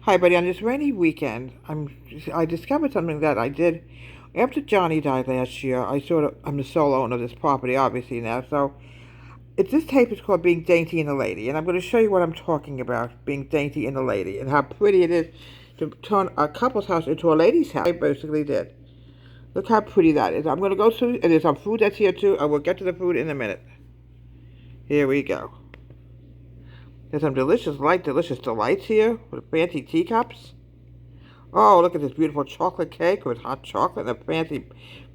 Hi, buddy. On this rainy weekend, I discovered something that I did after Johnny died last year. I'm the sole owner of this property, obviously now. So this tape is called "Being Dainty and a Lady," and I'm going to show you what I'm talking about, being dainty and a lady, and how pretty it is to turn a couple's house into a lady's house. I basically did. Look how pretty that is. I'm going to go through, and there's some food that's here too. I will get to the food in a minute. Here we go. There's some delicious delights here with fancy teacups. Oh, look at this beautiful chocolate cake with hot chocolate and a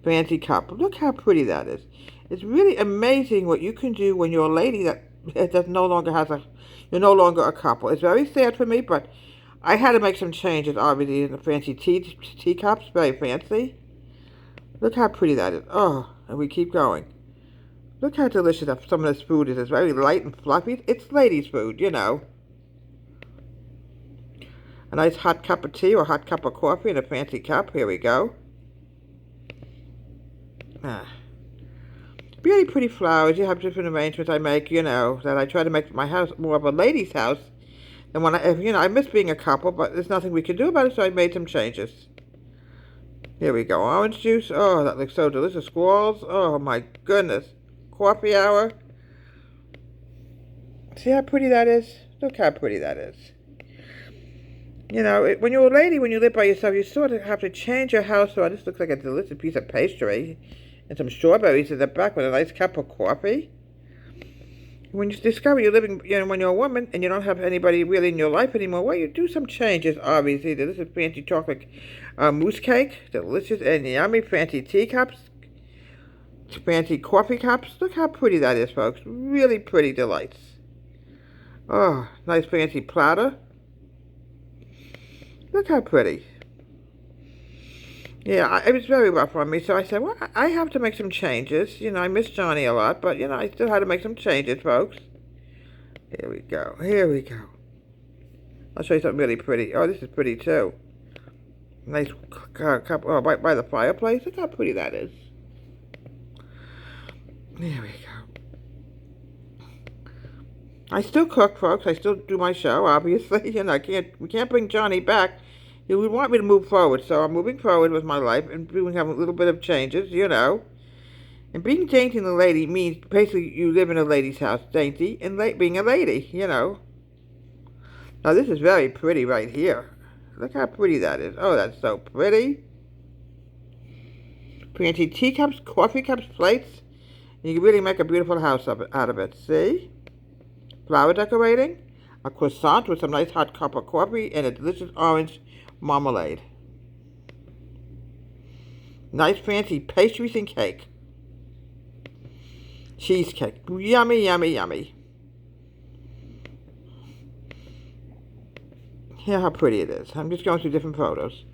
fancy cup. Look how pretty that is. It's really amazing what you can do when you're a lady that no longer you're no longer a couple. It's very sad for me, but I had to make some changes, obviously, in the fancy teacups. Very fancy. Look how pretty that is. Oh, and we keep going. Look how delicious some of this food is. It's very light and fluffy. It's ladies' food, you know. A nice hot cup of tea or hot cup of coffee in a fancy cup. Here we go. Really pretty flowers. You have different arrangements I make, you know, that I try to make my house more of a lady's house. And I miss being a couple, but there's nothing we can do about it, so I made some changes. Here we go. Orange juice. Oh, that looks so delicious. Squalls. Oh, my goodness. Coffee hour. See how pretty that is? Look how pretty that is. You know, when you're a lady, when you live by yourself, you sort of have to change your house around. This looks like a delicious piece of pastry. And some strawberries in the back with a nice cup of coffee. When you discover you're living, when you're a woman and you don't have anybody really in your life anymore, well, you do some changes, obviously. This is fancy chocolate mousse cake. Delicious and yummy. Fancy teacups. Fancy coffee cups. Look how pretty that is, folks. Really pretty delights. Oh, nice fancy platter. Look how pretty. Yeah, it was very rough on me, so I said, well, I have to make some changes. You know, I miss Johnny a lot, but, I still had to make some changes, folks. Here we go. Here we go. I'll show you something really pretty. Oh, this is pretty, too. Nice cup, by the fireplace. Look how pretty that is. There we go. I still cook, folks. I still do my show, obviously. We can't bring Johnny back. He would want me to move forward, so I'm moving forward with my life and having a little bit of changes, And being dainty and a lady means basically you live in a lady's house, dainty, and being a lady, Now this is very pretty right here. Look how pretty that is. Oh, that's so pretty. Fancy teacups, coffee cups, plates. And you can really make a beautiful house out of it. See? Flower decorating. A croissant with some nice hot cup of coffee and a delicious orange marmalade. Nice fancy pastries and cake. Cheesecake. Yummy, yummy, yummy. Here how pretty it is. I'm just going through different photos.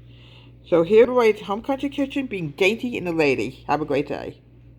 So here is Home Country Kitchen, being dainty and a lady. Have a great day.